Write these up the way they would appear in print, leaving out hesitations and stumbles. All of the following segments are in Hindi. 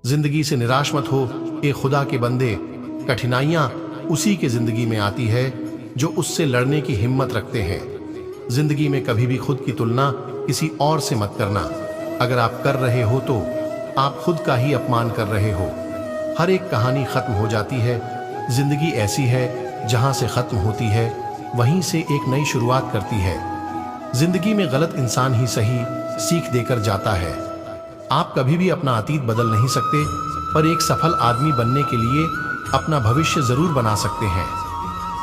जिंदगी से निराश मत हो ए खुदा के बंदे, कठिनाइयां उसी के जिंदगी में आती है जो उससे लड़ने की हिम्मत रखते हैं। जिंदगी में कभी भी खुद की तुलना किसी और से मत करना। अगर आप कर रहे हो तो आप खुद का ही अपमान कर रहे हो। हर एक कहानी खत्म हो जाती है। जिंदगी ऐसी है जहां से खत्म होती है वहीं से एक नई शुरुआत करती है। जिंदगी में गलत इंसान ही सही सीख देकर जाता है। आप कभी भी अपना अतीत बदल नहीं सकते, पर एक सफल आदमी बनने के लिए अपना भविष्य जरूर बना सकते हैं।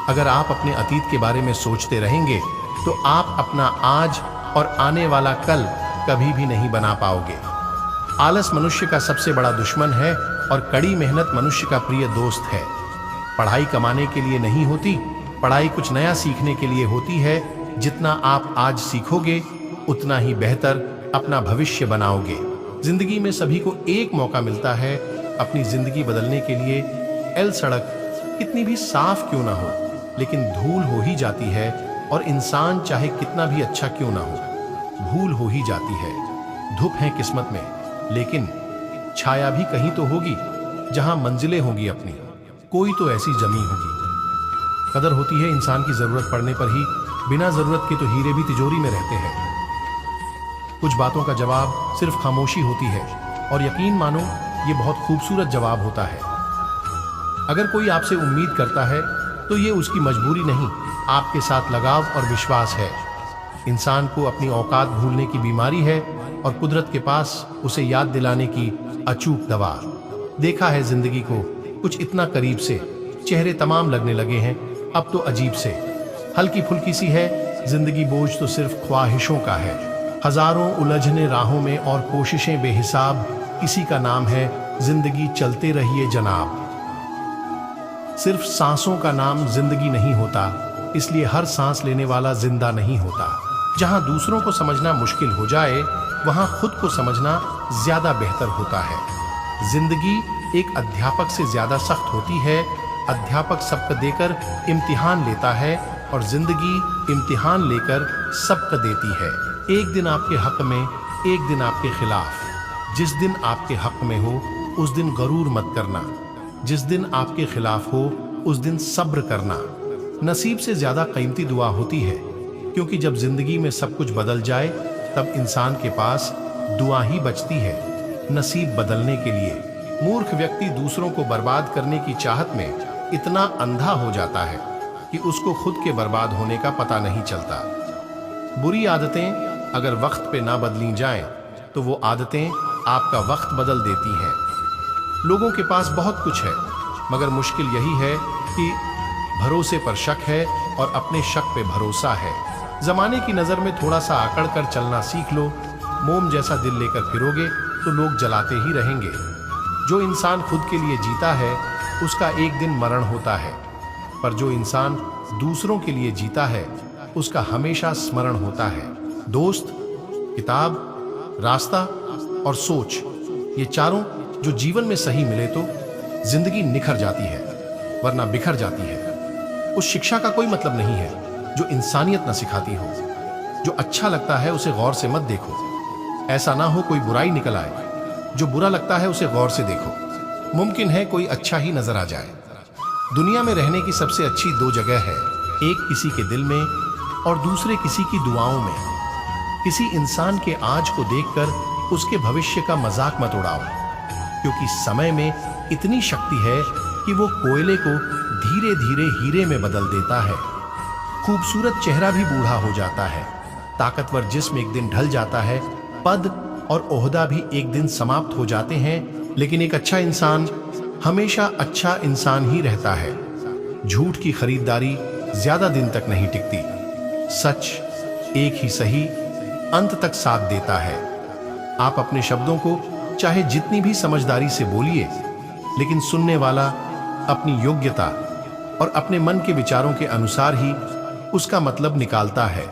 अगर आप अपने अतीत के बारे में सोचते रहेंगे तो आप अपना आज और आने वाला कल कभी भी नहीं बना पाओगे। आलस मनुष्य का सबसे बड़ा दुश्मन है और कड़ी मेहनत मनुष्य का प्रिय दोस्त है। पढ़ाई कमाने के लिए नहीं होती, पढ़ाई कुछ नया सीखने के लिए होती है। जितना आप आज सीखोगे उतना ही बेहतर अपना भविष्य बनाओगे। जिंदगी में सभी को एक मौका मिलता है अपनी जिंदगी बदलने के लिए। एल सड़क कितनी भी साफ क्यों ना हो, लेकिन धूल हो ही जाती है, और इंसान चाहे कितना भी अच्छा क्यों ना हो, भूल हो ही जाती है। धूप है किस्मत में, लेकिन छाया भी कहीं तो होगी जहां मंजिलें होगी अपनी। कोई तो ऐसी जमी होगी। कदर होती है इंसान की जरूरत पड़ने पर ही, बिना जरूरत के तो हीरे भी तिजोरी में रहते हैं। कुछ बातों का जवाब सिर्फ खामोशी होती है, और यकीन मानो ये बहुत खूबसूरत जवाब होता है। अगर कोई आपसे उम्मीद करता है तो ये उसकी मजबूरी नहीं, आपके साथ लगाव और विश्वास है। इंसान को अपनी औकात भूलने की बीमारी है, और कुदरत के पास उसे याद दिलाने की अचूक दवा। देखा है जिंदगी को कुछ इतना करीब से, चेहरे तमाम लगने लगे हैं अब तो अजीब से। हल्की फुल्की सी है जिंदगी, बोझ तो सिर्फ ख्वाहिशों का है। हजारों उलझने राहों में और कोशिशें बेहिसाब, किसी का नाम है जिंदगी, चलते रहिए जनाब। सिर्फ सांसों का नाम जिंदगी नहीं होता, इसलिए हर सांस लेने वाला जिंदा नहीं होता। जहां दूसरों को समझना मुश्किल हो जाए, वहां खुद को समझना ज्यादा बेहतर होता है। जिंदगी एक अध्यापक से ज्यादा सख्त होती है। अध्यापक सबक देकर इम्तिहान लेता है, और जिंदगी इम्तिहान लेकर सबक देती है। एक दिन आपके हक में, एक दिन आपके खिलाफ। जिस दिन आपके हक में हो उस दिन गरूर मत करना, जिस दिन आपके खिलाफ हो उस दिन सब्र करना। नसीब से ज्यादा कीमती दुआ होती है, क्योंकि जब जिंदगी में सब कुछ बदल जाए तब इंसान के पास दुआ ही बचती है नसीब बदलने के लिए। मूर्ख व्यक्ति दूसरों को बर्बाद करने की चाहत में इतना अंधा हो जाता है कि उसको खुद के बर्बाद होने का पता नहीं चलता। बुरी आदतें अगर वक्त पे ना बदली जाएं, तो वो आदतें आपका वक्त बदल देती हैं। लोगों के पास बहुत कुछ है, मगर मुश्किल यही है कि भरोसे पर शक है और अपने शक पे भरोसा है। जमाने की नजर में थोड़ा सा आकड़ कर चलना सीख लो। मोम जैसा दिल लेकर फिरोगे तो लोग जलाते ही रहेंगे। जो इंसान खुद के लिए जीता है उसका एक दिन मरण होता है, पर जो इंसान दूसरों के लिए जीता है उसका हमेशा स्मरण होता है। दोस्त, किताब, रास्ता और सोच, ये चारों जो जीवन में सही मिले तो जिंदगी निखर जाती है, वरना बिखर जाती है। उस शिक्षा का कोई मतलब नहीं है जो इंसानियत न सिखाती हो। जो अच्छा लगता है उसे गौर से मत देखो। ऐसा ना हो कोई बुराई निकल आए। जो बुरा लगता है उसे गौर से देखो। मुमकिन है कोई अच्छा ही नजर आ जाए। दुनिया में रहने की सबसे अच्छी दो जगह है, एक किसी के दिल में और दूसरे किसी की दुआओं में। किसी इंसान के आज को देखकर उसके भविष्य का मजाक मत उड़ाओ, क्योंकि समय में इतनी शक्ति है कि वो कोयले को धीरे धीरे हीरे में बदल देता है। खूबसूरत चेहरा भी बूढ़ा हो जाता है, ताकतवर जिस्म एक दिन ढल जाता है, पद और ओहदा भी एक दिन समाप्त हो जाते हैं, लेकिन एक अच्छा इंसान हमेशा अच्छा इंसान ही रहता है। झूठ की खरीदारी ज्यादा दिन तक नहीं टिकती। सच एक ही सही अंत तक साथ देता है। आप अपने शब्दों को चाहे जितनी भी समझदारी से बोलिए, लेकिन सुनने वाला अपनी योग्यता और अपने मन के विचारों के अनुसार ही उसका मतलब निकालता है।